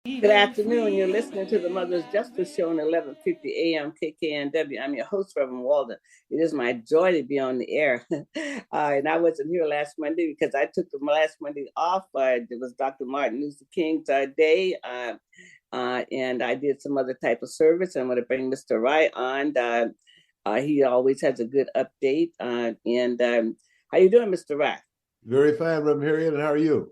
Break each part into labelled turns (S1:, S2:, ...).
S1: Good afternoon. You're listening to the Mother's Justice Show on 1150 AM KKNW. I'm your host, Reverend Walden. It is my joy to be on the air. And I wasn't here last Monday because I took the last Monday off. It was Dr. Martin Luther King's day. And I did some other type of service. I'm going to bring Mr. Rye on. He always has a good update. How you doing, Mr. Rye?
S2: Very fine, Reverend Harriet, and how are you?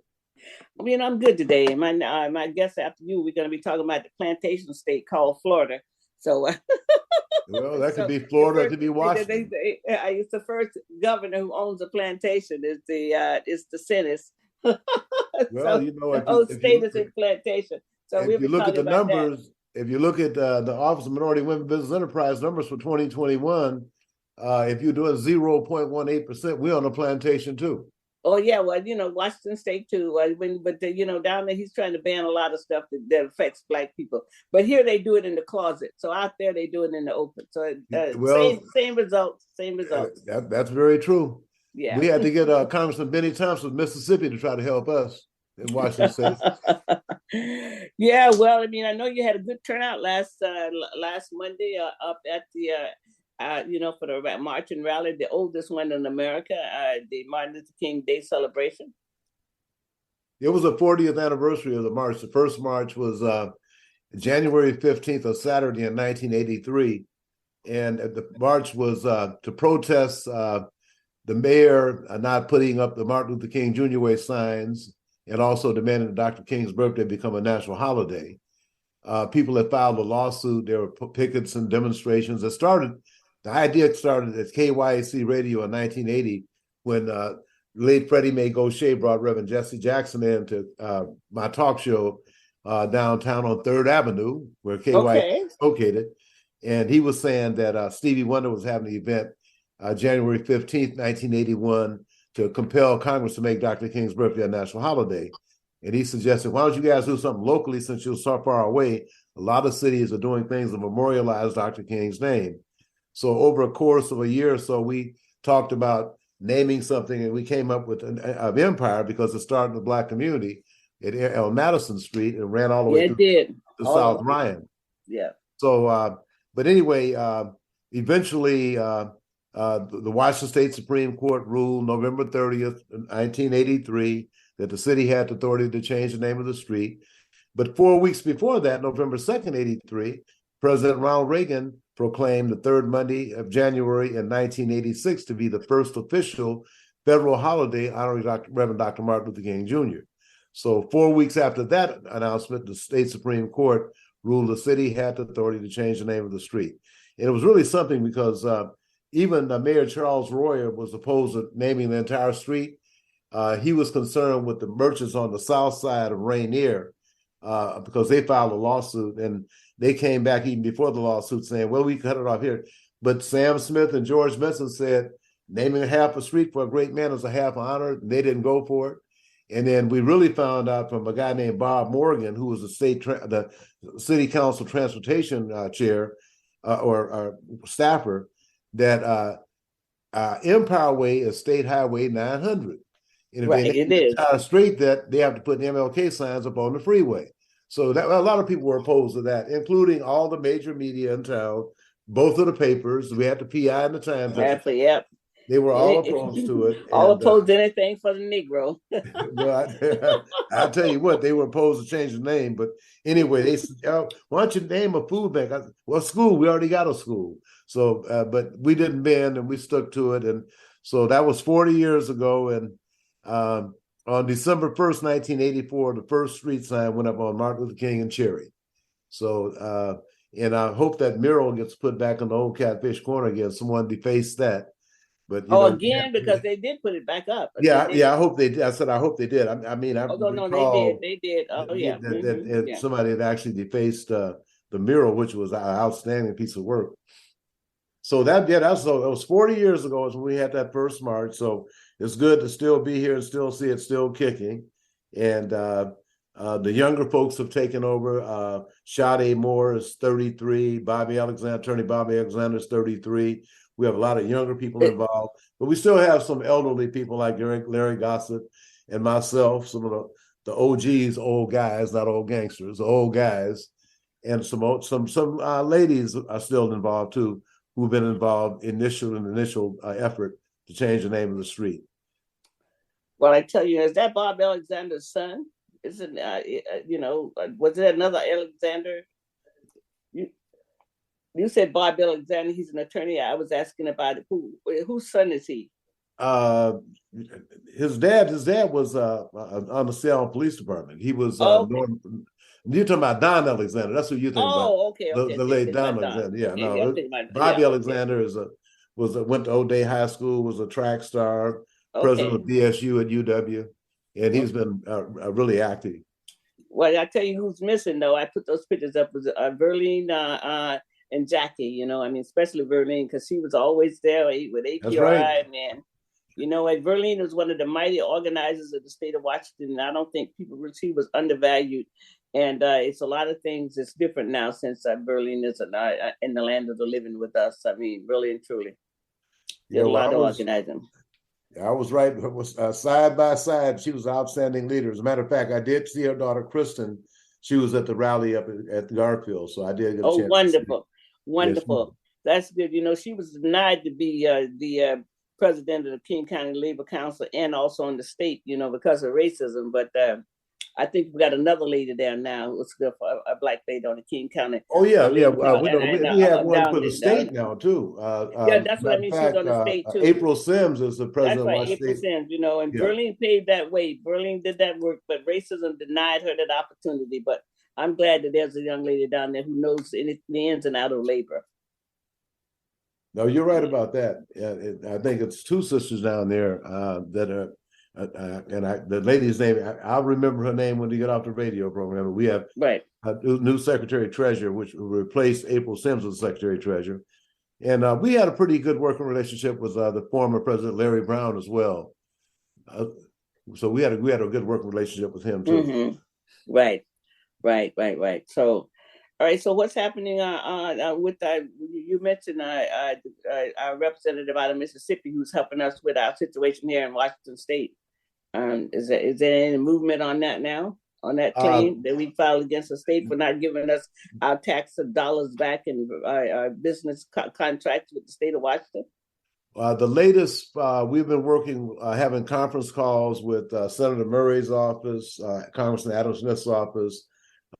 S1: I'm good today. My guest after you, we're going to be talking about the plantation state called Florida. So,
S2: well, that could be Florida, it could be Washington.
S1: It's the first governor who owns a plantation. It's the Senate.
S2: Well,
S1: so, the whole state is in plantation. So
S2: if you look at the numbers, if you look at the Office of Minority Women Business Enterprise numbers for 2021, if you're doing 0.18%, we're on a plantation too.
S1: Oh yeah, well, Washington State too. Down there he's trying to ban a lot of stuff that affects Black people. But here they do it in the closet. So out there they do it in the open. So same results.
S2: That's very true.
S1: Yeah,
S2: we had to get Congressman Benny Thompson of Mississippi to try to help us in Washington State.
S1: Yeah, well, I know you had a good turnout last Monday up at the. For the march and rally, the oldest one in America, the Martin Luther King Day celebration.
S2: It was the 40th anniversary of the march. The first march was January 15th, a Saturday in 1983. And the march was to protest the mayor not putting up the Martin Luther King Jr. Way signs and also demanding that Dr. King's birthday become a national holiday. People had filed a lawsuit. There were pickets and demonstrations that started. The idea started at KYAC Radio in 1980 when late Freddie Mae Gaucher brought Reverend Jesse Jackson in to my talk show downtown on 3rd Avenue, where KYAC is located. And he was saying that Stevie Wonder was having an event January 15th, 1981, to compel Congress to make Dr. King's birthday a national holiday. And he suggested, why don't you guys do something locally since you're so far away? A lot of cities are doing things to memorialize Dr. King's name. So over a course of a year or so, we talked about naming something, and we came up with an empire because it started in the Black community on Madison Street and ran all the way to South Ryan.
S1: Yeah.
S2: So, but anyway, eventually the Washington State Supreme Court ruled November 30th, 1983, that the city had authority to change the name of the street. But 4 weeks before that, November 2nd, 83, President Ronald Reagan proclaimed the third Monday of January in 1986 to be the first official federal holiday honoring Reverend Dr. Martin Luther King Jr. So 4 weeks after that announcement, the state Supreme Court ruled the city had the authority to change the name of the street. And it was really something because even Mayor Charles Royer was opposed to naming the entire street. He was concerned with the merchants on the south side of Rainier because they filed a lawsuit, and they came back even before the lawsuit saying, well, we cut it off here. But Sam Smith and George Benson said, naming half a street for a great man is a half honor. And they didn't go for it. And then we really found out from a guy named Bob Morgan, who was the city council transportation chair or staffer, that Empire Way is State Highway 900. And if they name the entire street, that they have to put MLK signs up on the freeway. So that a lot of people were opposed to that, including all the major media in town, both of the papers. We had the PI and the Times.
S1: Exactly, yep.
S2: They were all opposed to it.
S1: All opposed to anything for the Negro.
S2: Well, I'll tell you what, they were opposed to change the name. But anyway, they said, why don't you name a food bank? I said, well, school, we already got a school. So, but we didn't bend and we stuck to it. And so that was 40 years ago. And on December 1st, 1984, the first street sign went up on Martin Luther King and Cherry. So, and I hope that mural gets put back on the old Catfish Corner again. Someone defaced that. But
S1: because they did put it back up.
S2: Yeah, I hope they did. I said I hope they did.
S1: They did. Oh yeah.
S2: Somebody had actually defaced the mural, which was an outstanding piece of work. So it was 40 years ago is when we had that first march. So it's good to still be here and still see it still kicking. And the younger folks have taken over. Sade Moore is 33. Attorney Bobby Alexander is 33. We have a lot of younger people involved, but we still have some elderly people like Larry Gossett and myself, some of the OGs, old guys, not old gangsters, old guys, and some ladies are still involved too, who've been involved in initial effort to change the name of the street.
S1: Well, I tell you, is that Bob Alexander's son? Isn't was it another Alexander? You said Bob Alexander. He's an attorney. I was asking about it. Whose son is he?
S2: His dad was on the Seattle Police Department. He was
S1: okay.
S2: You're talking about Don Alexander. That's what you're thinking about.
S1: Oh, okay.
S2: The late Don Alexander. Yeah,
S1: okay,
S2: no. Bobby Alexander went to O'Day High School, was a track star, president of BSU at UW, and he's been really active.
S1: Well, I tell you who's missing though. I put those pictures up was Verlene and Jackie. Especially Verlene because she was always there with APRI, right. Man. Verlene was one of the mighty organizers of the state of Washington. And I don't think she was undervalued. And it's a lot of things that's different now since Verlene is in the land of the living with us. Really and truly. Did a lot of organizing.
S2: I was right. It was side by side. She was an outstanding leader. As a matter of fact, I did see her daughter, Kristen. She was at the rally up at Garfield. So I did get a chance.
S1: Wonderful. Wonderful. Yes. That's good. She was denied to be the president of the King County Labor Council and also in the state, because of racism. But I think we got another lady there now who's good for a black lady on the King County.
S2: Oh yeah, yeah. We have one for the state now too.
S1: Yeah, that's what I mean. She's on the state too.
S2: April Sims is the president.
S1: That's right, April Sims. And Verlene paved that way. Verlene did that work, but racism denied her that opportunity. But I'm glad that there's a young lady down there who knows the ins and outs of labor.
S2: No, you're right about that. I think it's two sisters down there that are. The lady's name, I'll remember her name when we get off the radio program. We have a new Secretary Treasurer, which will replace April Sims as Secretary Treasurer. And we had a pretty good working relationship with the former President Larry Brown as well. So we had a good working relationship with him too.
S1: Mm-hmm. Right. So, all right. So what's happening with you mentioned our representative out of Mississippi who's helping us with our situation here in Washington State. Is there any movement on that now? On that claim that we filed against the state for not giving us our tax dollars back and our business contracts with the state of Washington?
S2: The latest, we've been working, having conference calls with Senator Murray's office, Congressman Adam Smith's office,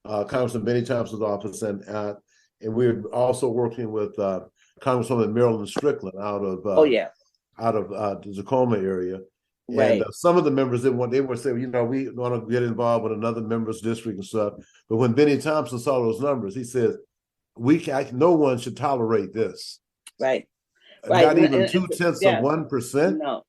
S2: Congressman Benny Thompson's office, and we're also working with Congresswoman Marilyn Strickland out of the Tacoma area. Right. And some of the members they would say, we want to get involved with another member's district and stuff. But when Benny Thompson saw those numbers, he says, no one should tolerate this.
S1: Right.
S2: Not even 0.2% of 1%. No.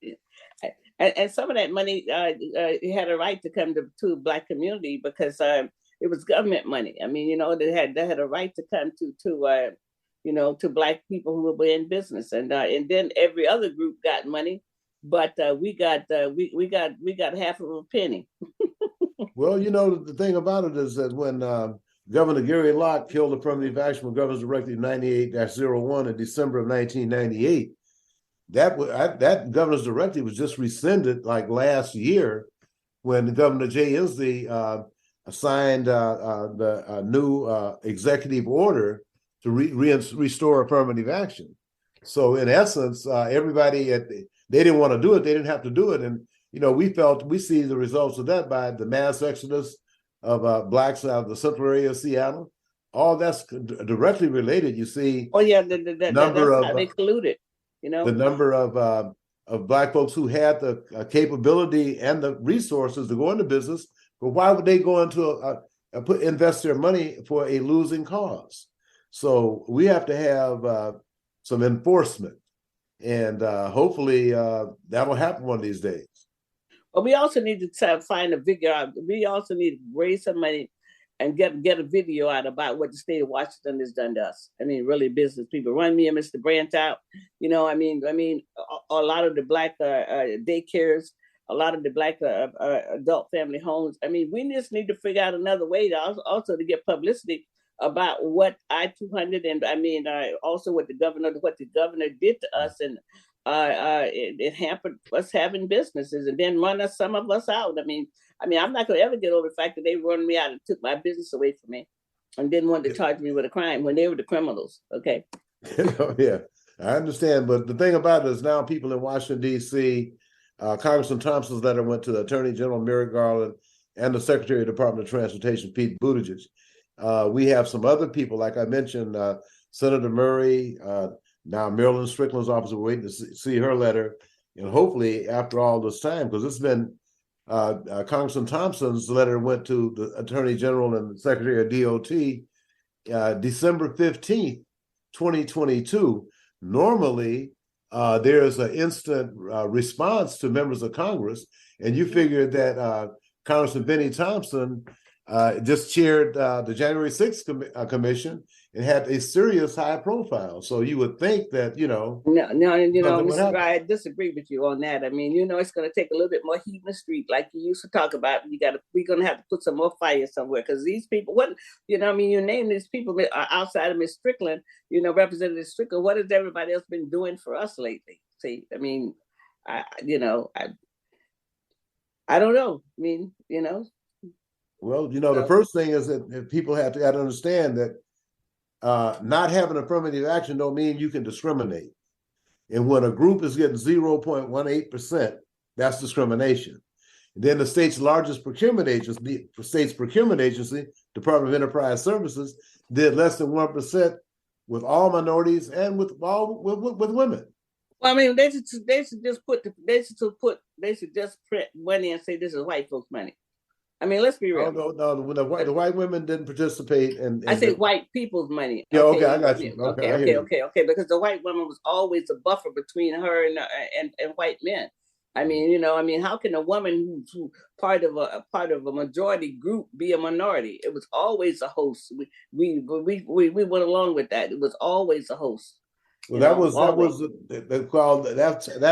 S1: And some of that money had a right to come to Black community because it was government money. They had a right to come to Black people who were in business, and then every other group got money, but we got half of a penny.
S2: Well, the thing about it is that when Governor Gary Locke killed affirmative action with Governor's Directive 98-01 in December of 1998, that Governor's Directive was just rescinded like last year when Governor Jay Inslee signed the new executive order to restore affirmative action. So in essence, everybody they didn't want to do it. They didn't have to do it. And, we see the results of that by the mass exodus of Blacks out of the central area of Seattle. All that's directly related. You see,
S1: that's how they colluded.
S2: The number of Black folks who had the capability and the resources to go into business, but why would they go into invest their money for a losing cause? So we have to have some enforcement, and hopefully that'll happen one of these days.
S1: But we also need to find a figure out. We also need to raise some money and get a video out about what the state of Washington has done to us. Really, business people. Run me and Mr. Branch out. A lot of the Black daycares, a lot of the Black adult family homes. We just need to figure out another way to also to get publicity about what I-200 and also what the governor did to us, and it hampered us having businesses, and then run some of us out. I mean, I'm not going to ever get over the fact that they run me out and took my business away from me and didn't want to charge me with a crime when they were the criminals. Okay.
S2: Yeah, I understand. But the thing about it is now people in Washington, D.C., Congressman Thompson's letter went to the Attorney General Merrick Garland and the Secretary of the Department of Transportation, Pete Buttigieg. We have some other people, like I mentioned, Senator Murray, now Marilyn Strickland's office. We're waiting to see her letter. And hopefully, after all this time, because it's been Congressman Thompson's letter went to the Attorney General and the Secretary of DOT December 15th, 2022. Normally, there's an instant response to members of Congress, and you figure that Congressman Benny Thompson just chaired the January 6th commission and had a serious high profile. So you would think that,
S1: No, Mr. Rye, I disagree with you on that. I mean, it's going to take a little bit more heat in the street, like you used to talk about. We're going to have to put some more fire somewhere, because these people, you name these people outside of Ms. Strickland, Representative Strickland. What has everybody else been doing for us lately? See, I mean, I don't know. I mean,
S2: Well, the first thing is that people have to understand that not having affirmative action don't mean you can discriminate. And when a group is getting 0.18%, that's discrimination. And then the state's largest procurement agency, Department of Enterprise Services, did less than 1% with all minorities and with women.
S1: Well, I mean, they should just print money and say this is white folks' money. I mean, let's be real.
S2: No, the white women didn't participate in
S1: I say white people's money.
S2: Yeah, okay, I got you.
S1: Okay. Because the white woman was always a buffer between her and white men. I mean, how can a woman who's part of a majority group be a minority? It was always a host. We went along with that. It was always a host.
S2: Well, that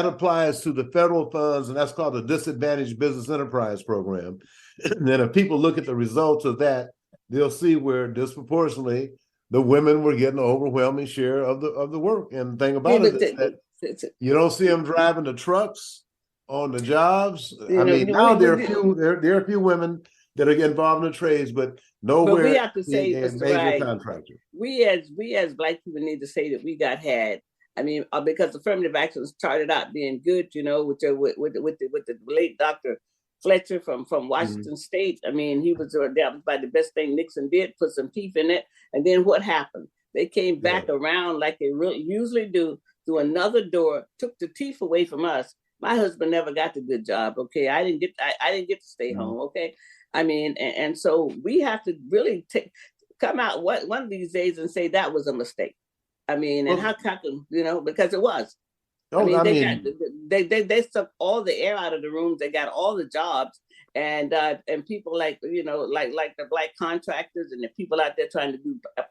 S2: applies to the federal funds, and that's called the Disadvantaged Business Enterprise Program. And then if people look at the results of that, they'll see where disproportionately the women were getting an overwhelming share of the work. And the thing about it is that you don't see them driving the trucks on the jobs. I mean, now there are a few women that are getting involved in the trades, but nowhere. But we have to say, major contractor.
S1: We as Black people need to say that we got had. I mean, because affirmative action started out being good, with the late Dr. Fletcher from Washington State. I mean, that was by the best thing Nixon did, put some teeth in it. And then what happened? They came back around like they usually do, through another door, took the teeth away from us. My husband never got the good job. Okay, I didn't get to stay home. Okay, I mean, and so we have to really come out one of these days and say that was a mistake. I mean, and how can because it was. They sucked all the air out of the rooms. They got all the jobs, and people like the Black contractors and the people out there trying to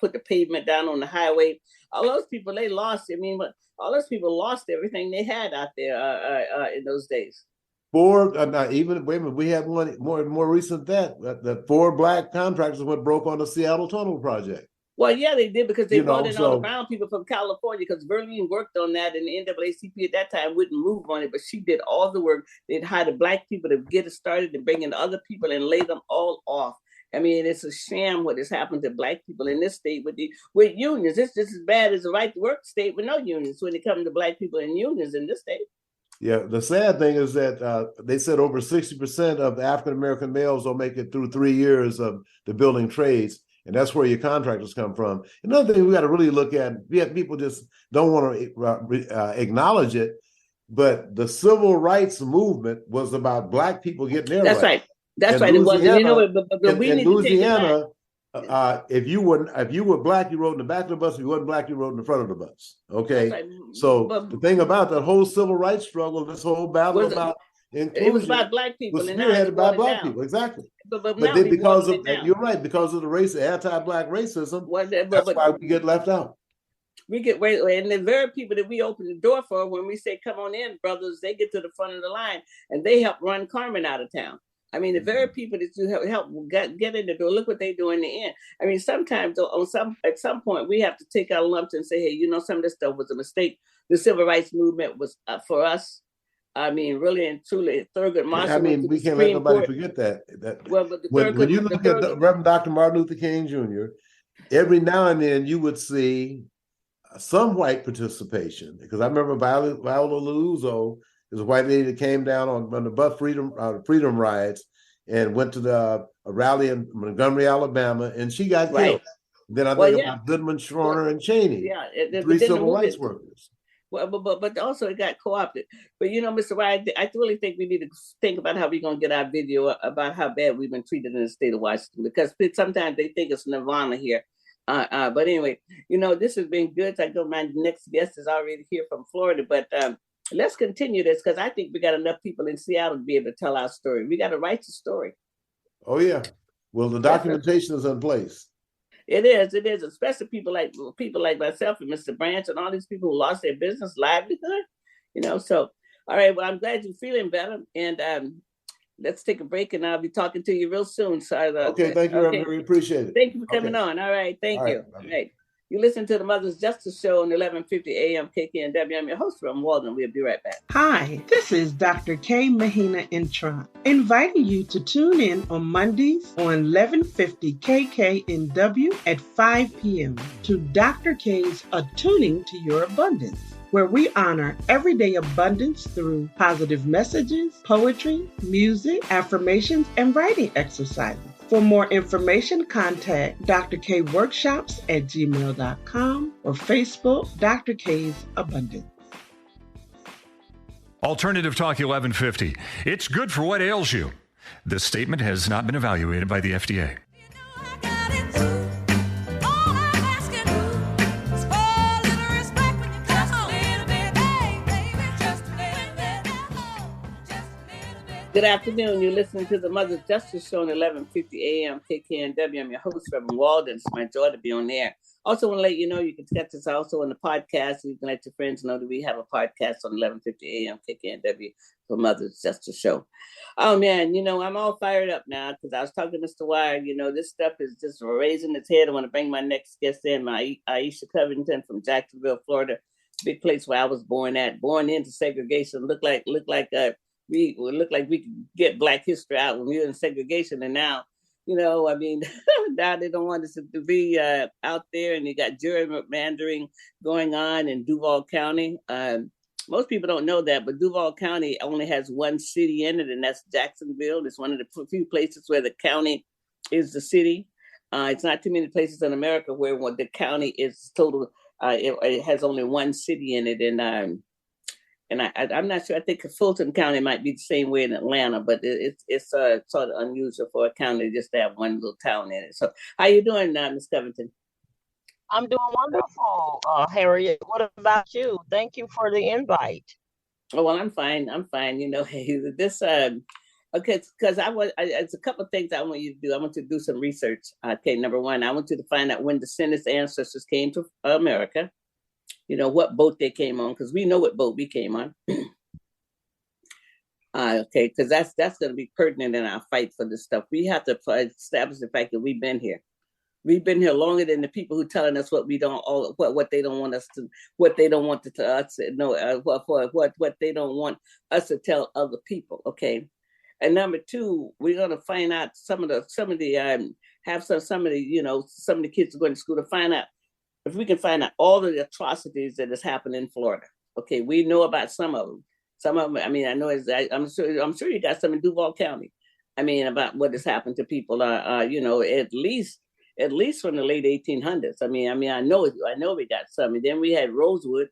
S1: put the pavement down on the highway. All those people, they lost. I mean, all those people lost everything they had out there in those days.
S2: We had one more recent that 4 Black contractors went broke on the Seattle Tunnel project.
S1: Well, yeah, they did, because they brought in all the brown people from California, because Verlene worked on that, and the NAACP at that time wouldn't move on it, but she did all the work. They'd hire the Black people to get it started, to bring in other people and lay them all off. I mean, it's a sham what has happened to Black people in this state with unions. It's just as bad as the right to work state with no unions when it comes to Black people in unions in this state.
S2: Yeah, the sad thing is that they said over 60% of the African-American males will make it through 3 years of the building trades. And that's where your contractors come from. Another thing we got to really look at, people just don't want to acknowledge it, but the civil rights movement was about Black people getting their rights. Right.
S1: That's right. It was.
S2: But we need Louisiana, to take it back. If you were Black, you rode in the back of the bus. If you wasn't Black, you rode in the front of the bus. Okay. Right. So the thing about that whole civil rights struggle, this whole battle about inclusion,
S1: it was about Black people.
S2: Was spearheaded by Black people, exactly. But then because of the anti-Black racism, that's why we get left out.
S1: And the very people that we open the door for, when we say, come on in, brothers, they get to the front of the line and they help run Carmen out of town. I mean, the very people that you help get in the door, look what they do in the end. I mean, sometimes at some point we have to take our lumps and say, hey, some of this stuff was a mistake. The civil rights movement was for us. I mean, really and truly, Thurgood
S2: I
S1: Marshall went
S2: mean,
S1: to the
S2: we can't let
S1: Supreme
S2: nobody
S1: Court.
S2: forget that.
S1: Well, but
S2: When you look at Reverend Dr. Martin Luther King Jr., every now and then you would see some white participation, because I remember Viola Liuzzo is a white lady that came down on the Buff Freedom riots and went to a rally in Montgomery, Alabama, and she got killed. Then I think about Goodman, Schorner, and Cheney, three civil rights workers.
S1: Well, but also it got co-opted. But Mr. Rye, I really think we need to think about how we're going to get our video about how bad we've been treated in the state of Washington, because sometimes they think it's nirvana here. But anyway, this has been good. I know my next guest is already here from Florida, but let's continue this, because I think we got enough people in Seattle to be able to tell our story. We got to write the story.
S2: Oh yeah. Well, the documentation is in place.
S1: It is, especially people like myself and Mr. Branch and all these people who lost their business livelihood. So, all right, well, I'm glad you're feeling better, and let's take a break, and I'll be talking to you real soon. So,
S2: okay, thank you, Reverend. We appreciate it.
S1: Thank you for coming on. All right, thank you. All right. You listen to the Mother's Justice Show on 1150 AM KKNW. I'm your host, Reverend Walden. We'll be right back.
S3: Hi, this is Dr. K. Mahina Intron, inviting you to tune in on Mondays on 1150 KKNW at 5 p.m. to Dr. K's Attuning to Your Abundance, where we honor everyday abundance through positive messages, poetry, music, affirmations, and writing exercises. For more information, contact Dr. K Workshops at gmail.com or Facebook, Dr. K's Abundance.
S4: Alternative Talk 1150. It's good for what ails you. This statement has not been evaluated by the FDA.
S1: Good afternoon. You're listening to the Mother's Justice Show on 1150 AM KKNW. I'm your host, Reverend Walden. It's my joy to be on there. Also want to let you know you can catch us also on the podcast. You can let your friends know that we have a podcast on 1150 AM KKNW for Mother's Justice Show. Oh, man, I'm all fired up now, because I was talking to Mr. Wire. This stuff is just raising its head. I want to bring my next guest in, my Esha Covington from Jacksonville, Florida, big place where I was born into segregation. Look like we look like we could get Black history out when we were in segregation, and now, now they don't want us to be out there, and you got gerrymandering going on in Duval County. Most people don't know that, but Duval County only has one city in it, and that's Jacksonville. It's one of the few places where the county is the city. It's not too many places in America where the county is total. It has only one city in it, and I'm not sure. I think Fulton County might be the same way in Atlanta, but it's sort of unusual for a county just to have one little town in it. So, how you doing, Ms. Covington?
S5: I'm doing wonderful, Harriet. What about you? Thank you for the invite.
S1: Oh, well, I'm fine. Hey, this okay, because it's a couple of things I want you to do. I want you to do some research. Okay, number one, I want you to find out when Descendants' ancestors came to America. What boat they came on, because we know what boat we came on. Okay, because that's going to be pertinent in our fight for this stuff. We have to establish the fact that we've been here. We've been here longer than the people who are telling us what we don't, what they don't want us to, what they don't want to us know, what they don't want us to tell other people. Okay, and number two, we're going to find out some of the kids are going to school to find out if we can find out all of the atrocities that has happened in Florida. Okay, we know about some of them. Some of them, I mean, I know I'm sure you got some in Duval County. I mean, about what has happened to people. At least from the late 1800s. I mean, I know we got some. And then we had Rosewood,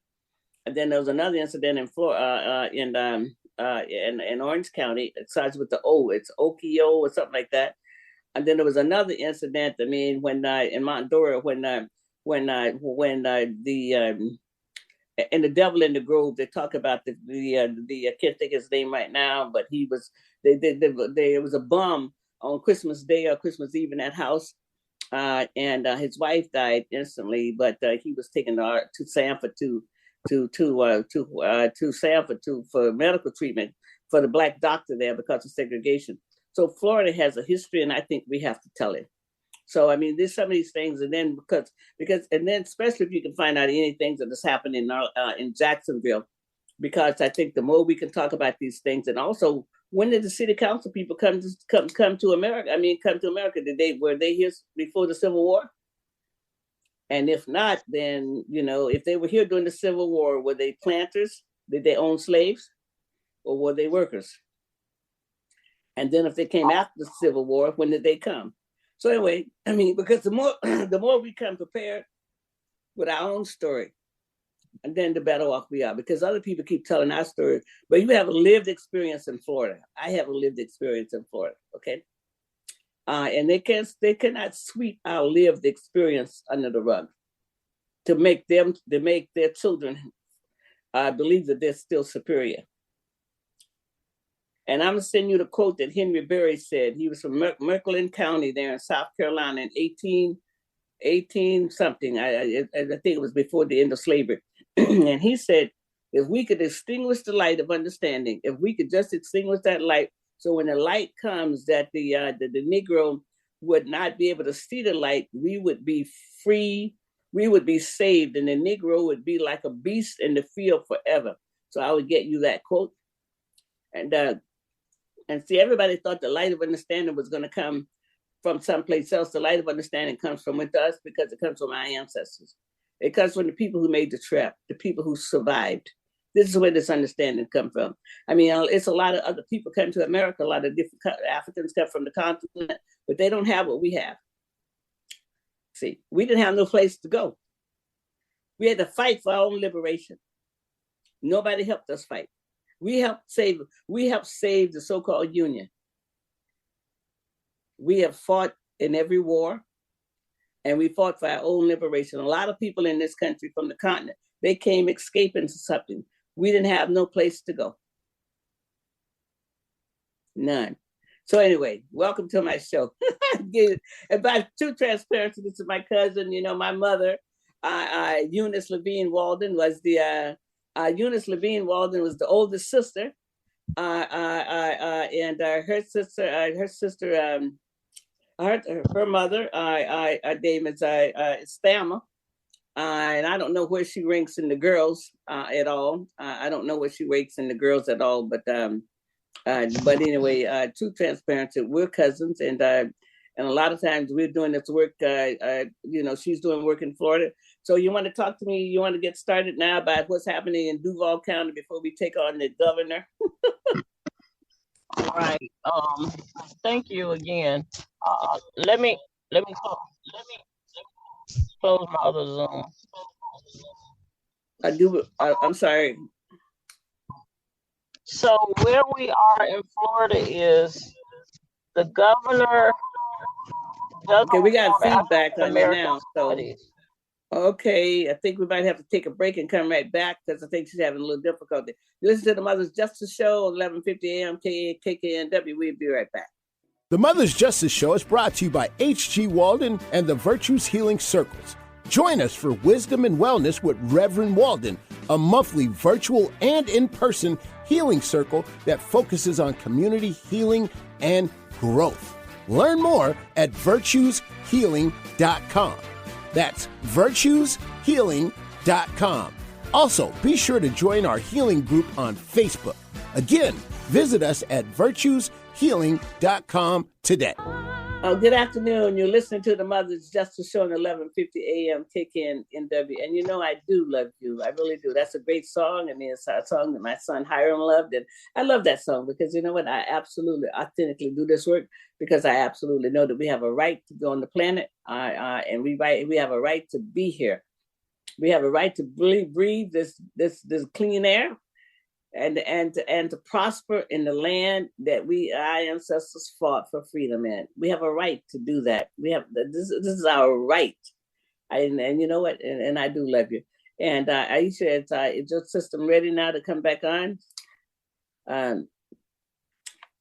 S1: and then there was another incident in Florida, in Orange County. It starts with the O. It's Okio or something like that. And then there was another incident. I mean, when in Mount Dora, when the in the Devil in the Grove, they talk about the I can't think of his name right now, but he was there was a bomb on Christmas Day or Christmas Eve in that house. And his wife died instantly, but he was taken to Sanford to Sanford for medical treatment for the Black doctor there because of segregation. So Florida has a history, and I think we have to tell it. So I mean, there's some of these things, and then because and then especially if you can find out anything that has happened in Jacksonville, because I think the more we can talk about these things, and also, when did the city council people come to America? I mean, come to America? Were they here before the Civil War? And if not, then, if they were here during the Civil War, were they planters? Did they own slaves? Or were they workers? And then if they came after the Civil War, when did they come? So anyway, I mean, because the more we come prepared with our own story, and then the better off we are, because other people keep telling our story, but you have a lived experience in Florida. I have a lived experience in Florida, okay? And they cannot sweep our lived experience under the rug to make their children believe that they're still superior. And I'm gonna send you the quote that Henry Berry said. He was from Merkland County there in South Carolina in 18 something. I think it was before the end of slavery. And he said, if we could extinguish the light of understanding, if we could just extinguish that light, so when the light comes, that the Negro would not be able to see the light, we would be free, we would be saved, and the Negro would be like a beast in the field forever. So I would get you that quote. And see, everybody thought the light of understanding was going to come from someplace else. The light of understanding comes from with us because it comes from our ancestors. It comes from the people who made the trip, the people who survived. This is where this understanding comes from. I mean, it's a lot of other people come to America. A lot of different Africans come from the continent, but they don't have what we have. See, we didn't have no place to go. We had to fight for our own liberation. Nobody helped us fight. We helped save the so-called Union. We have fought in every war, and we fought for our own liberation. A lot of people in this country from the continent, they came escaping to something. We didn't have no place to go. None. So anyway, welcome to my show. About true transparency, this is my cousin, my mother, Eunice Levine Walden was the Eunice Levine Walden was the oldest sister, and her mother, name is Stama, and I don't know where she ranks in the girls at all. I don't know where she ranks in the girls at all, but anyway, true transparency, we're cousins, and a lot of times we're doing this work. She's doing work in Florida. So you want to talk to me? You want to get started now about what's happening in Duval County before we take on the governor?
S5: Right. Thank you again. Let me close my other Zoom.
S1: I'm sorry.
S5: So where we are in Florida is the governor.
S1: Okay, we got feedback on you now. So,
S5: studies.
S1: okay, I think we might have to take a break and come right back because I think she's having a little difficulty. You listen to the Mother's Justice Show, 1150 AM KKNW. We'll be right back.
S6: The Mother's Justice Show is brought to you by H.G. Walden and the Virtues Healing Circles. Join us for Wisdom and Wellness with Reverend Walden, a monthly virtual and in-person healing circle that focuses on community healing and growth. Learn more at virtueshealing.com. That's virtueshealing.com. Also, be sure to join our healing group on Facebook. Again, visit us at virtueshealing.com today.
S1: Good afternoon. You're listening to the Mother's Justice Show on 1150 AM KKNW. And I do love you. I really do. That's a great song. I mean, it's a song that my son Hiram loved. And I love that song because you know what? I absolutely authentically do this work because I absolutely know that we have a right to be on the planet. And we have a right to be here. We have a right to breathe this clean air. And to prosper in the land that our ancestors fought for freedom in. We have a right to do that. We have this is our right. And you know what? And I do love you. And Aisha, is your system ready now to come back on? So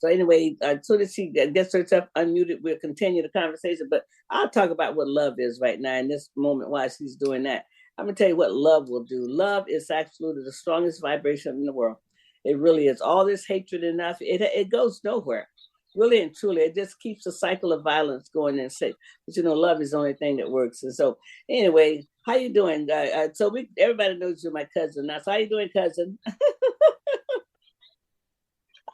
S1: anyway, as soon as she gets herself unmuted, we'll continue the conversation. But I'll talk about what love is right now in this moment while she's doing that. I'm going to tell you what love will do. Love is absolutely the strongest vibration in the world. It really is. All this hatred and nothing, it goes nowhere. Really and truly, it just keeps the cycle of violence going and sick. But love is the only thing that works. And so anyway, how you doing? So everybody knows you're my cousin now. So how you doing, cousin?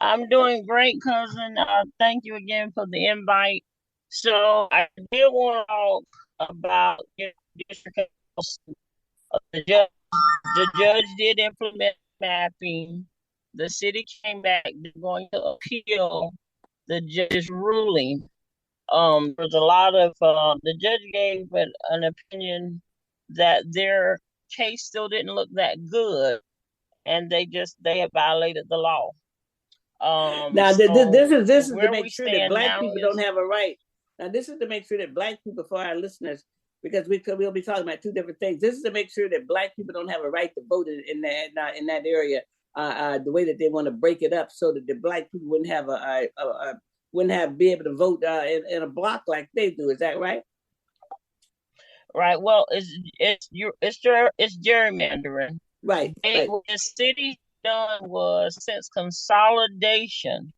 S5: I'm doing great, cousin. Thank you again for the invite. So I did want to talk about district council. The judge did implement mapping. The city came back. They're going to appeal the judge's ruling. There's a lot of the judge gave an opinion that their case still didn't look that good, and they had violated the law.
S1: Now, this is to
S5: where
S1: make
S5: we
S1: sure that
S5: stand
S1: Black
S5: now
S1: people
S5: is
S1: don't have a right. Now, this is to make sure that Black people, for our listeners, because we'll be talking about two different things. This is to make sure that Black people don't have a right to vote in that area. The way that they want to break it up, so that the Black people wouldn't have be able to vote in a block like they do. Is that right?
S5: right. Well, it's gerrymandering.
S1: Right. Right.
S5: What the city done was, since consolidation,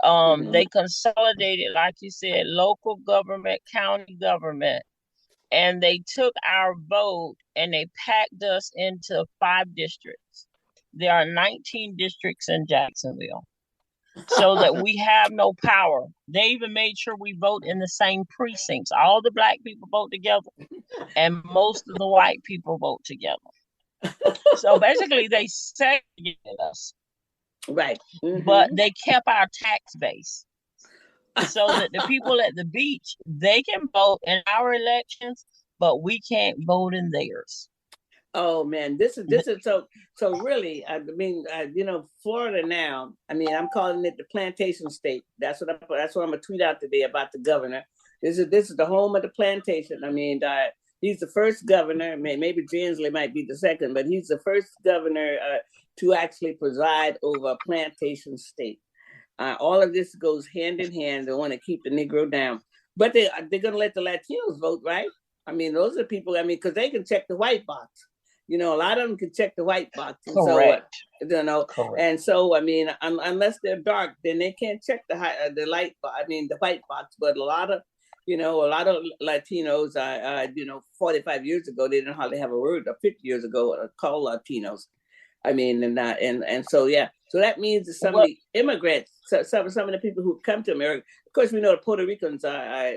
S5: they consolidated, like you said, local government, county government, and they took our vote and they packed us into 5 districts. There are 19 districts in Jacksonville, so that we have no power. They even made sure we vote in the same precincts. All the Black people vote together, and most of the white people vote together. So basically, they segregated us.
S1: Right.
S5: But they kept our tax base, so that the people at the beach, they can vote in our elections, but we can't vote in theirs.
S1: Oh man, this is so really. I mean, Florida now. I mean, I'm calling it the plantation state. That's what I'm gonna tweet out today about the governor. This is the home of the plantation. I mean, he's the first governor. Maybe Gensley might be the second, but he's the first governor to actually preside over a plantation state. All of this goes hand in hand. They want to keep the Negro down, but they're going to let the Latinos vote, right? I mean, those are people. I mean, because they can check the white box. A lot of them can check the white box. And
S5: correct.
S1: Correct. And so, I mean, unless they're dark, then they can't check the white box. But a lot of Latinos, 45 years ago, they didn't hardly have a word, or 50 years ago, called Latinos. I mean, and so, yeah. So that means that some of the immigrants, some of the people who come to America, of course, we know the Puerto Ricans are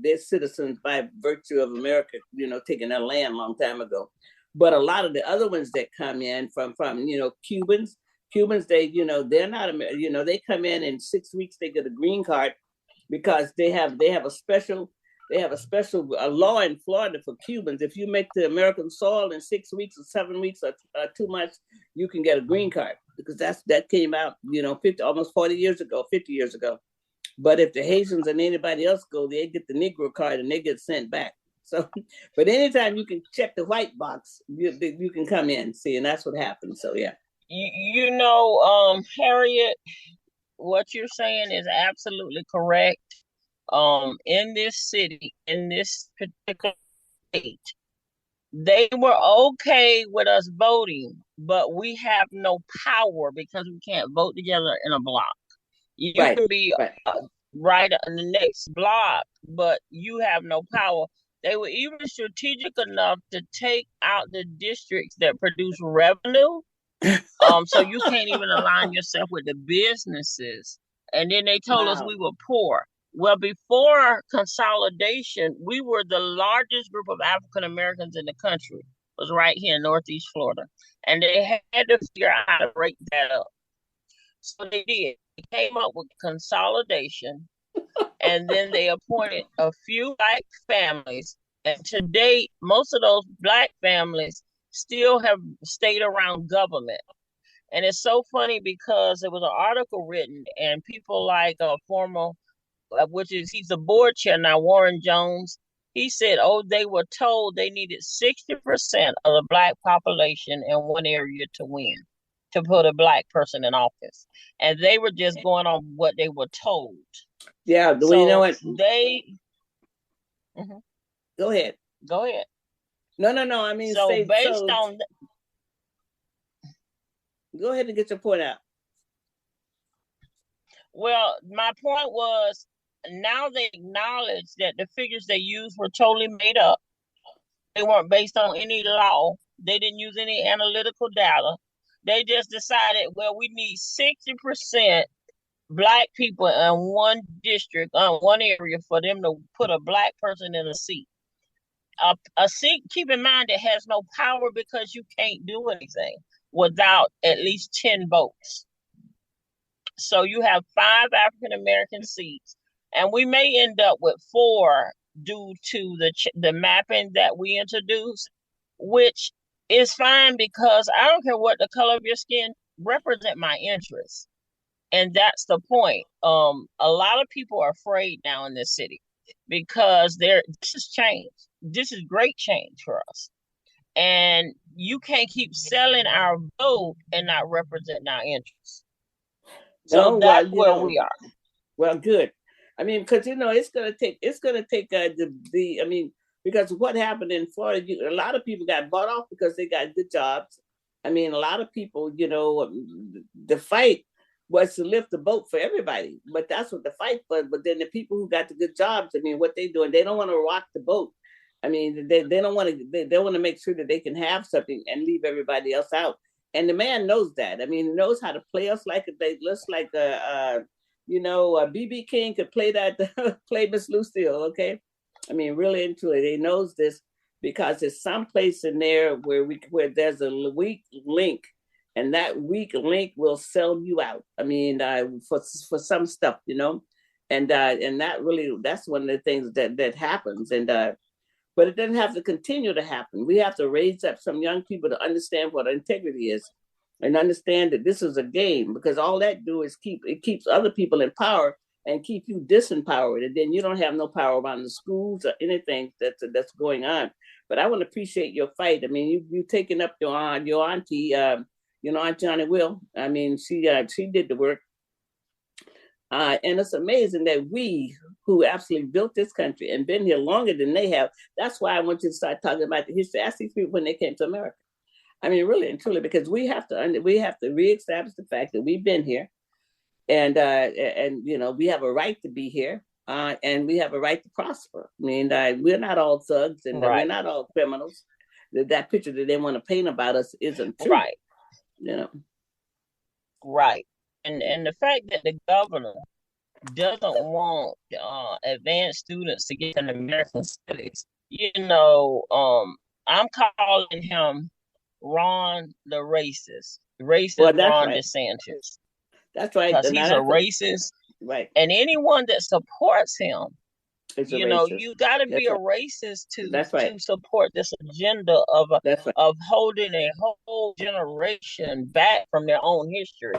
S1: they're citizens by virtue of America, taking their land a long time ago. But a lot of the other ones that come in from Cubans, they, they're not, they come in 6 weeks, they get a green card, because they have a special law in Florida for Cubans. If you make the American soil in 6 weeks or 7 weeks or 2 months, you can get a green card, because that came out, 50 years ago. But if the Haitians and anybody else go, they get the Negro card and they get sent back. So, but anytime you can check the white box, you can come in, see, and that's what happens. So, yeah.
S5: Harriet, what you're saying is absolutely correct. In this city, in this particular state, they were okay with us voting, but we have no power because we can't vote together in a block. You can be right in the next block, but you have no power. They were even strategic enough to take out the districts that produce revenue. So you can't even align yourself with the businesses. And then they told us we were poor. Well, before consolidation, we were the largest group of African Americans in the country. It was right here in Northeast Florida. And they had to figure out how to break that up. So they did. They came up with consolidation. And then they appointed a few Black families. And to date, most of those Black families still have stayed around government. And it's so funny because there was an article written, and people like he's the board chair now, Warren Jones, he said, they were told they needed 60% of the Black population in one area to win, to put a Black person in office. And they were just going on what they were told.
S1: Yeah,
S5: so
S1: you know what? Go ahead.
S5: Go ahead.
S1: No. I mean,
S5: so based on...
S1: Go ahead and get your point out.
S5: Well, my point was, now they acknowledge that the figures they used were totally made up. They weren't based on any law. They didn't use any analytical data. They just decided, well, we need 60% Black people in one district, one area, for them to put a Black person in a seat. A seat, keep in mind, that has no power, because you can't do anything without at least 10 votes. So you have 5 African American seats, and we may end up with 4 due to the mapping that we introduced, which is fine, because I don't care what the color of your skin, represent my interests. And that's the point. A lot of people are afraid now in this city, because this is change. This is great change for us. And you can't keep selling our vote and not representing our interests. So that's where we are.
S1: Well, good. I mean, because it's gonna take because what happened in Florida, a lot of people got bought off because they got good jobs. I mean, a lot of people, the fight was to lift the boat for everybody, but that's what the fight was. But then the people who got the good jobs, I mean, what they doing? They don't want to rock the boat. I mean, they don't want to. They want to make sure that they can have something and leave everybody else out. And the man knows that. I mean, he knows how to play us like BB King could play that, play Miss Lucille. Okay, I mean, really into it. He knows this because there's some place in there where there's a weak link, and that weak link will sell you out. I mean, for some stuff, and that's one of the things that happens. But it doesn't have to continue to happen. We have to raise up some young people to understand what integrity is, and understand that this is a game, because all that do is keeps other people in power and keep you disempowered, and then you don't have no power around the schools or anything that's going on. But I want to appreciate your fight. I mean, you taking up your auntie, Aunt Johnny Will. I mean, she did the work. And it's amazing that we, who absolutely built this country and been here longer than they have, that's why I want you to start talking about the history. Ask these people when they came to America. I mean, really and truly, because we have to reestablish the fact that we've been here, and we have a right to be here, and we have a right to prosper. I mean, we're not all thugs, and we're not all criminals. That picture that they want to paint about us isn't true.
S5: Right. Right. And the fact that the governor doesn't want advanced students to get an American studies, I'm calling him Ron the racist. Ron DeSantis.
S1: That's right.
S5: Because he's a racist.
S1: Right.
S5: And anyone that supports him, you got to be a racist to support this agenda of holding a whole generation back from their own history.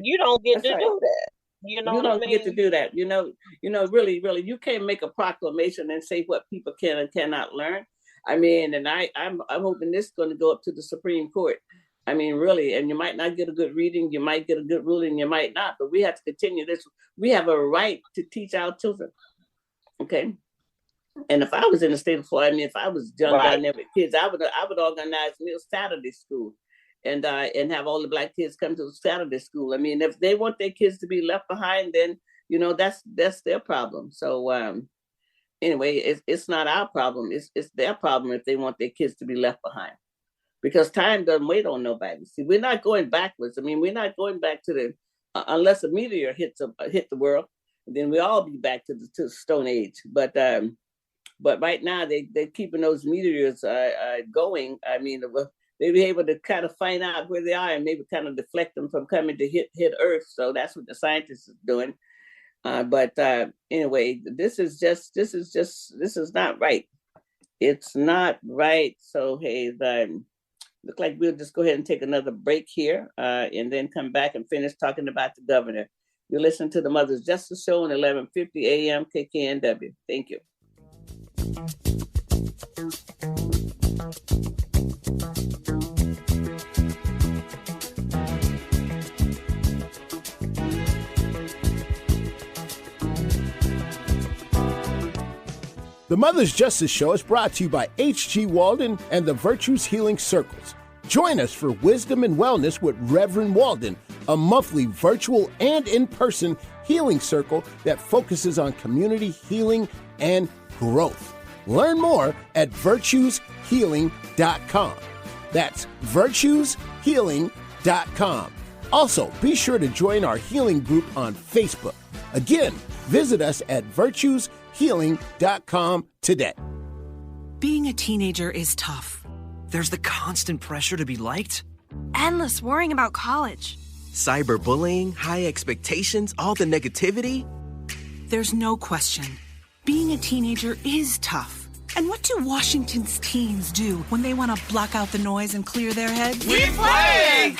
S5: You don't get to do that. You don't get to do that. Really, you can't make a proclamation and say what people can and cannot learn. I mean, and I'm hoping this is going to go up to the Supreme Court. I mean, really, and you might not get a good reading, you might get a good ruling, you might not, but we have to continue this. We have a right to teach our children. Okay. And if I was in the state of Florida, I mean, if I was young down there with kids, I would organize Meal Saturday school. And have all the Black kids come to Saturday school. I mean, if they want their kids to be left behind, then that's their problem. So anyway, it's not our problem. It's their problem if they want their kids to be left behind, because time doesn't wait on nobody. See, we're not going backwards. I mean, we're not going back to unless a meteor hit the world, then we all be back to the Stone Age. But right now they're keeping those meteors going. I mean, they'll be able to kind of find out where they are and maybe kind of deflect them from coming to hit Earth. So that's what the scientists are doing. But anyway, this is not right. It's not right. So hey, look like we'll just go ahead and take another break here, and then come back and finish talking about the governor. You listen to the Mother's Justice Show on 1150 AM KKNW. Thank you.
S6: The Mother's Justice Show is brought to you by H.G. Walden and the Virtues Healing Circles. Join us for Wisdom and Wellness with Reverend Walden, a monthly virtual and in-person healing circle that focuses on community healing and growth. Learn more at virtueshealing.com. That's virtueshealing.com. virtueshealing.com. Also, be sure to join our healing group on Facebook. Again, visit us at virtueshealing.com today.
S7: Being a teenager is tough. There's the constant pressure to be liked.
S8: Endless worrying about college.
S9: Cyberbullying, high expectations, all the negativity.
S7: There's no question. Being a teenager is tough. And what do Washington's teens do when they want to block out the noise and clear their heads?
S10: We play!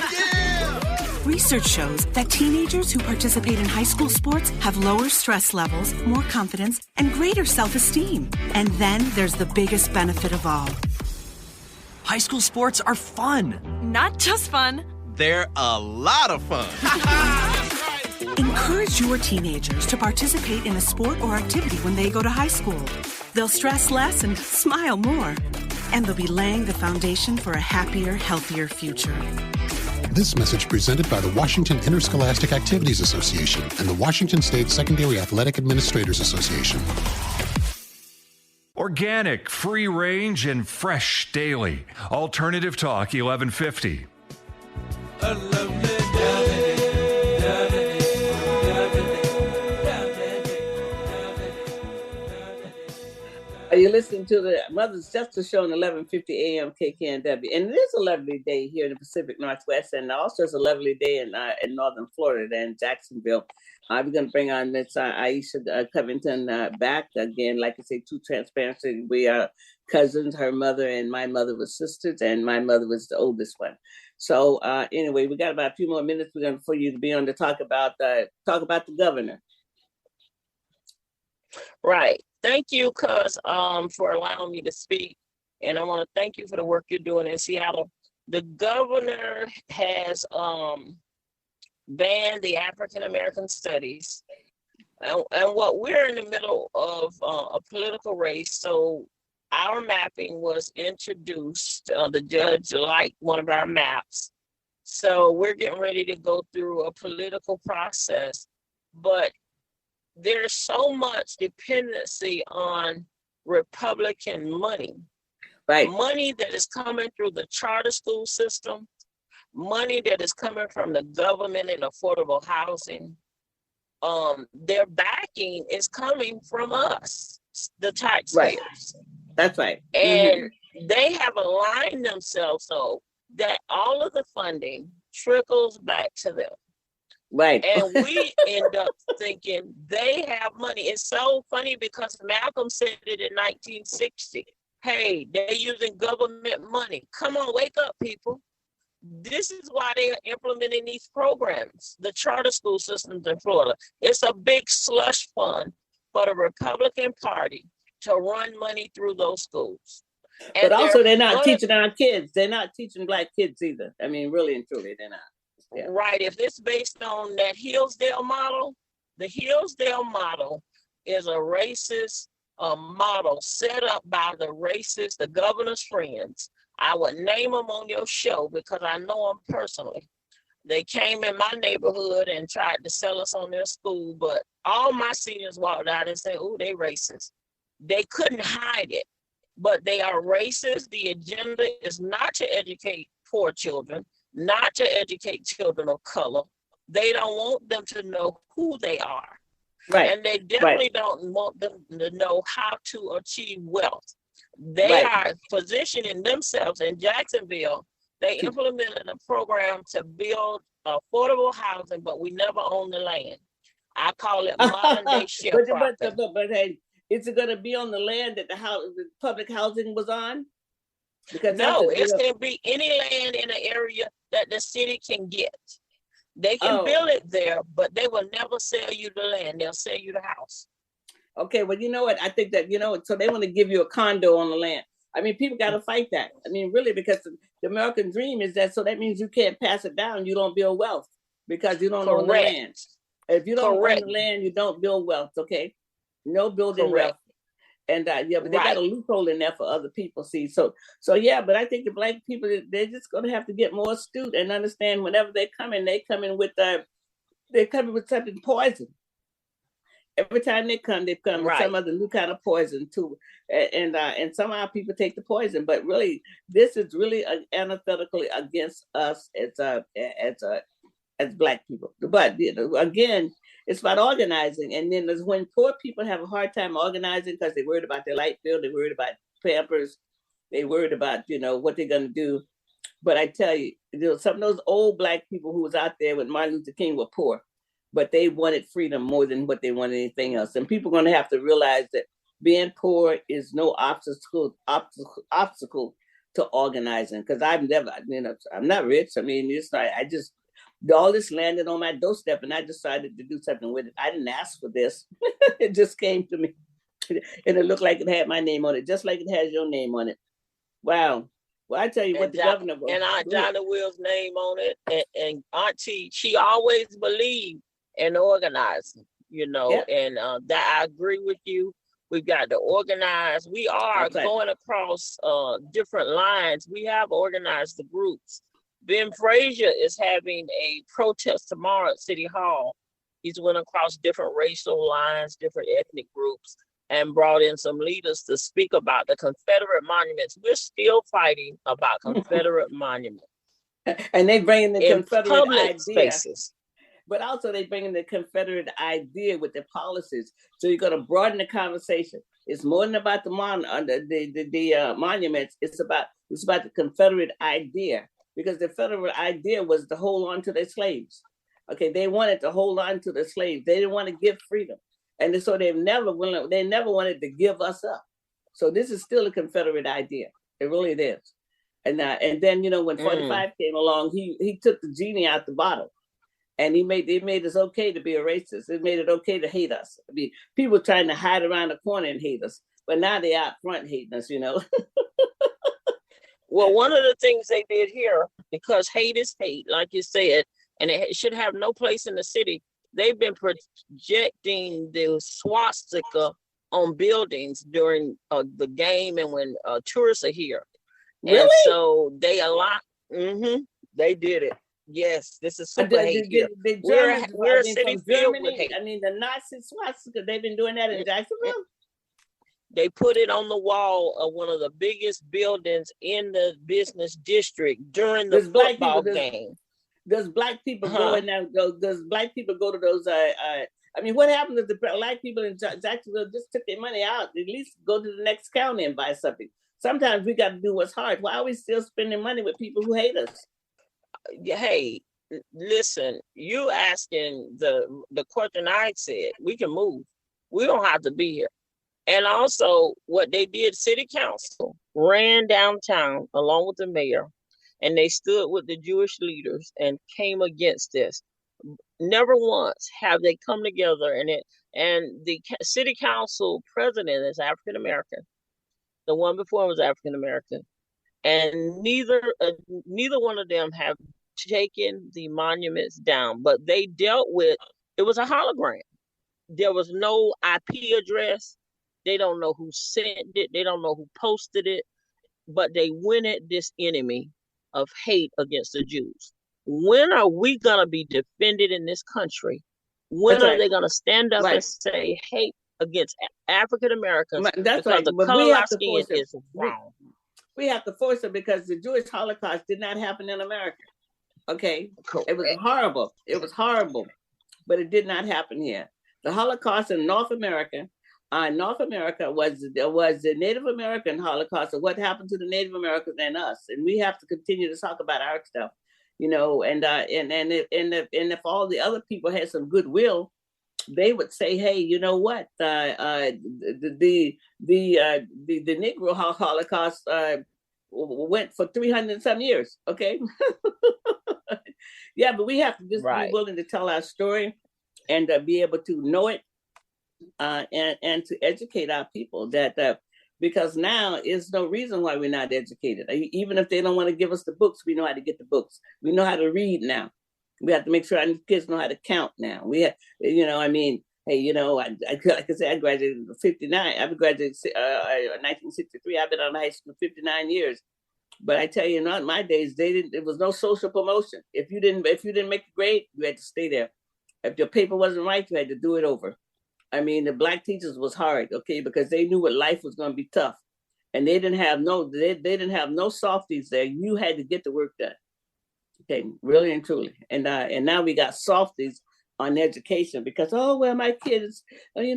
S7: Research shows that teenagers who participate in high school sports have lower stress levels, more confidence, and greater self-esteem. And then there's the biggest benefit of all.
S9: High school sports are fun.
S8: Not just fun.
S10: They're a lot of fun.
S7: Encourage your teenagers to participate in a sport or activity when they go to high school. They'll stress less and smile more. And they'll be laying the foundation for a happier, healthier future.
S11: This message presented by the Washington Interscholastic Activities Association and the Washington State Secondary Athletic Administrators Association.
S4: Organic, free range, and fresh daily. Alternative Talk 1150.
S1: You're listening to the Mother's Justice Show on 1150 AM KKNW. And it is a lovely day here in the Pacific Northwest, and also it's a lovely day in northern Florida and Jacksonville. We're going to bring on Miss Esha Covington back again. Like I say, to transparency, we are cousins. Her mother and my mother were sisters, and my mother was the oldest one. So anyway, we got about a few more minutes for you to be on to talk about the governor.
S5: Right. Thank you, cuz, for allowing me to speak. And I want to thank you for the work you're doing in Seattle. The governor has banned the African American studies. And what we're in the middle of a political race. So our mapping was introduced. The judge liked one of our maps. So we're getting ready to go through a political process. But there's so much dependency on Republican money.
S1: Right.
S5: Money that is coming through the charter school system, money that is coming from the government and affordable housing. Their backing is coming from us, the taxpayers.
S1: Right. That's right.
S5: And they have aligned themselves so that all of the funding trickles back to them.
S1: Right.
S5: And we end up thinking they have money. It's so funny because Malcolm said it in 1960. Hey, they're using government money. Come on, wake up, people. This is why they are implementing these programs, the charter school systems in Florida. It's a big slush fund for the Republican Party to run money through those schools.
S1: And but also they're not teaching our kids. They're not teaching Black kids either. I mean, really and truly, they're not. Yeah.
S5: Right. If it's based on that Hillsdale model, the Hillsdale model is a racist model set up by the racist, the governor's friends. I would name them on your show because I know them personally. They came in my neighborhood and tried to sell us on their school, but all my seniors walked out and said, "Oh, they racist." They couldn't hide it, but they are racist. The agenda is not to educate poor children, not to educate children of color. They don't want them to know who they are.
S1: Right.
S5: And they definitely don't want them to know how to achieve wealth. They are positioning themselves in Jacksonville. They implemented a program to build affordable housing, but we never own the land. I call it modern day sharecropping.
S1: But hey, is it going to be on the land that the public housing was on?
S5: Because no, it's going to be any land in an area that the city can get. They can build it there, but they will never sell you the land. They'll sell you the house.
S1: Okay, well, you know what? I think that, so they want to give you a condo on the land. I mean, people got to fight that. I mean, really, because the American dream is that, so that means you can't pass it down. You don't build wealth because you don't own the land. If you don't own the land, you don't build wealth, okay? No building wealth. And but they got a loophole in there for other people. See, so yeah. But I think the Black people, they're just going to have to get more astute and understand whenever they come in with something poison. Every time they come with some other new kind of poison too, and somehow people take the poison. But really, this is really antithetical against us as Black people. But again, it's about organizing. And then when poor people have a hard time organizing because they're worried about their light bill, they're worried about Pampers, they're worried about what they're going to do. But I tell you, some of those old Black people who was out there with Martin Luther King were poor, but they wanted freedom more than what they wanted anything else. And people are going to have to realize that being poor is no obstacle to organizing. Because I'm not rich. I mean, it's not. All this landed on my doorstep, and I decided to do something with it. I didn't ask for this; it just came to me, and it looked like it had my name on it, just like it has your name on it. Wow. Well, I tell you what, the governor was.
S5: And Aunt Johnny Will's name on it, and Auntie, she always believed in organizing,
S1: Yep.
S5: and that I agree with you. We've got to organize. We are going across different lines. We have organized the groups. Ben Frazier is having a protest tomorrow at City Hall. He's went across different racial lines, different ethnic groups, and brought in some leaders to speak about the Confederate monuments. We're still fighting about Confederate monuments.
S1: And they bringing the Confederate idea.
S5: Spaces.
S1: But also they bring in the Confederate idea with their policies. So you're going to broaden the conversation. It's more than about the monuments. It's about the Confederate idea, because the Confederate idea was to hold on to their slaves. Okay, they wanted to hold on to the slaves. They didn't want to give freedom. And so they never wanted to give us up. So this is still a Confederate idea. It really is. And then, when 45 came along, he took the genie out the bottle. And it made it okay to be a racist. It made it okay to hate us. I mean, people trying to hide around the corner and hate us, but now they out front hating us,
S5: Well, one of the things they did here, because hate is hate, like you said, and it should have no place in the city, they've been projecting the swastika on buildings during the game and when tourists are here.
S1: Really?
S5: And so they they did it. Yes, this is super hate here. We're a city filled with hate.
S1: I mean, the Nazi swastika, they've been doing that in Jacksonville.
S5: They put it on the wall of one of the biggest buildings in the business district during the football game.
S1: Does Black people go in there? Does Black people go to those? I mean, what happens if the Black people in Jacksonville just took their money out? At least go to the next county and buy something. Sometimes we got to do what's hard. Why are we still spending money with people who hate us?
S5: Hey, listen, you asking the question I said, we can move. We don't have to be here. And also what they did, city council ran downtown along with the mayor, and they stood with the Jewish leaders and came against this. Never once have they come together, and the city council president is African American. The one before was African American. And neither one of them have taken the monuments down, but they dealt with, it was a hologram. There was no IP address. They don't know who sent it. They don't know who posted it, but they went at this enemy of hate against the Jews. When are we going to be defended in this country? When are they going to stand up and say hate against African Americans because the color of our skin is wrong?
S1: We have to force it because the Jewish Holocaust did not happen in America. Okay, correct. It was horrible. It was horrible, but it did not happen here. The Holocaust in North America was the Native American Holocaust of what happened to the Native Americans and us, and we have to continue to talk about our stuff, And if all the other people had some goodwill, they would say, hey, you know what? The Negro Holocaust went for 300 some years. Okay. Yeah, but we have to just be willing to tell our story and be able to know it and to educate our people that because now is no reason why we're not educated. Even if they don't want to give us the books, we know how to get the books. We know how to read now. We have to make sure our kids know how to count now. We have, like I said, I graduated in 59. I graduated in 1963. I've been out of high school 59 years. But I tell you, not in my days, there was no social promotion. If you didn't make the grade, you had to stay there. If your paper wasn't right, you had to do it over. I mean, the black teachers was hard, okay, because they knew what life was going to be tough, and they didn't have no softies there. You had to get the work done, okay, really and truly. And now we got softies on education because my kids, they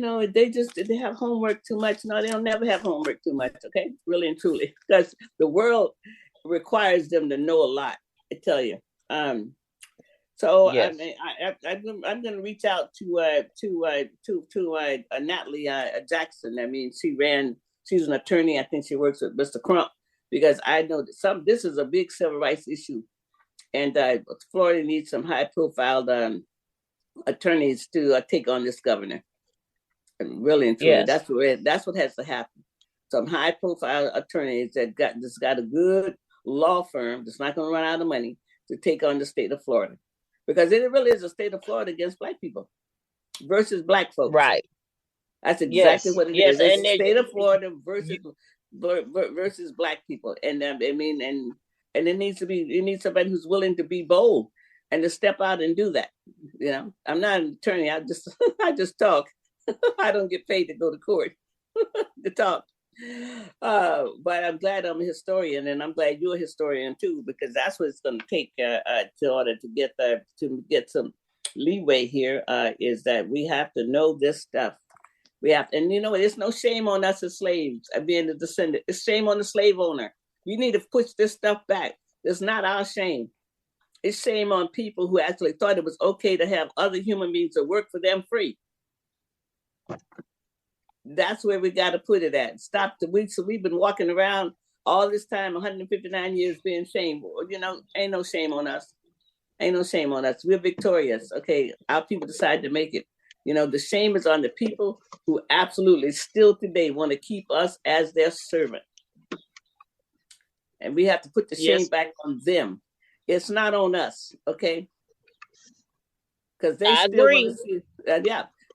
S1: have homework too much. No, they don't never have homework too much, okay, really and truly, because the world requires them to know a lot. I tell you. So yes. I'm going to reach out to Natalie Jackson. I mean, she's an attorney. I think she works with Mr. Crump, because I know that this is a big civil rights issue, and Florida needs some high-profile attorneys to take on this governor. And really and truly, yes. That's what has to happen. Some high-profile attorneys that got a good law firm that's not going to run out of money to take on the state of Florida. Because it really is a state of Florida against black people versus black folks.
S5: Right.
S1: That's exactly what it is. It's the state of Florida versus black people. And and it needs somebody who's willing to be bold and to step out and do that. You know, I'm not an attorney. I just talk. I don't get paid to go to court to talk. But I'm glad I'm a historian, and I'm glad you're a historian too, because that's what it's going to take in order to get some leeway here. Is that we have to know this stuff. We have, and there's no shame on us as slaves being a descendant. It's shame on the slave owner. We need to push this stuff back. It's not our shame. It's shame on people who actually thought it was okay to have other human beings to work for them free. That's where we got to put it at. Stop the week. So we've been walking around all this time, 159 years, being shameful. Ain't no shame on us. Ain't no shame on us. We're victorious. Okay, our people decide to make it. The shame is on the people who absolutely still today want to keep us as their servant. And we have to put the shame back on them. It's not on us, okay? Because they still want to see,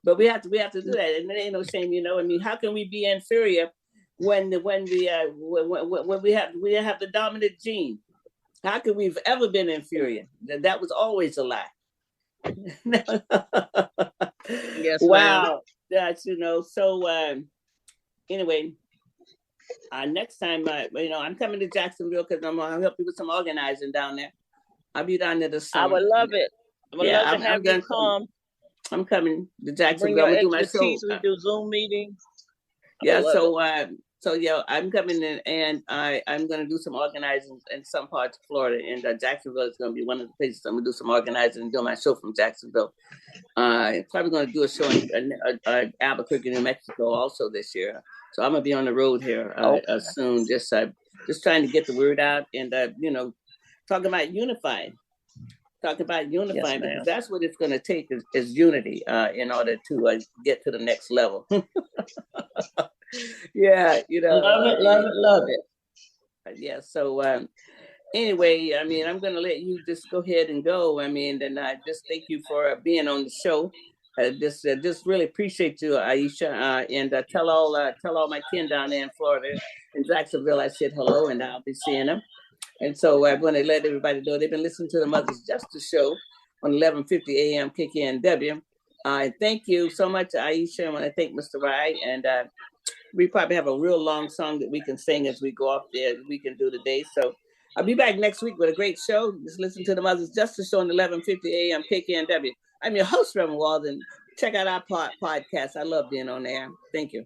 S1: but we have to do that, and there ain't no shame, I mean, how can we be inferior when we have the dominant gene? How could we've ever been inferior? That was always a lie.
S5: Yes.
S1: Wow. That's So anyway, next time I'm coming to Jacksonville because I'm gonna help you with some organizing down there. I'll be down there this summer.
S5: I would love it. I would love to have you come.
S1: I'm coming to Jacksonville.
S5: Bring your
S1: we do my show.
S5: We do Zoom meetings.
S1: Yeah, I'm coming in, and I'm going to do some organizing in some parts of Florida, and Jacksonville is going to be one of the places I'm going to do some organizing and do my show from Jacksonville. Probably going to do a show in Albuquerque, New Mexico, also this year. So I'm going to be on the road here soon. Just trying to get the word out, and talking about unifying. Because that's what it's going to take is unity in order to get to the next level. Yeah,
S5: love it.
S1: Yeah. So anyway, I mean, I'm going to let you just go ahead and go. I mean, and I just thank you for being on the show. Just really appreciate you, Aisha, and tell all my kin down there in Florida, in Jacksonville, I said hello, and I'll be seeing them. And so I want to let everybody know they've been listening to the Mother's Justice Show on 1150 AM KKNW. Thank you so much, Aisha. I want to thank Mr. Rye, and we probably have a real long song that we can sing as we go off there. We can do today. So I'll be back next week with a great show. Just listen to the Mother's Justice Show on 1150 AM KKNW. I'm your host, Reverend Walden. Check out our podcast. I love being on there. Thank you.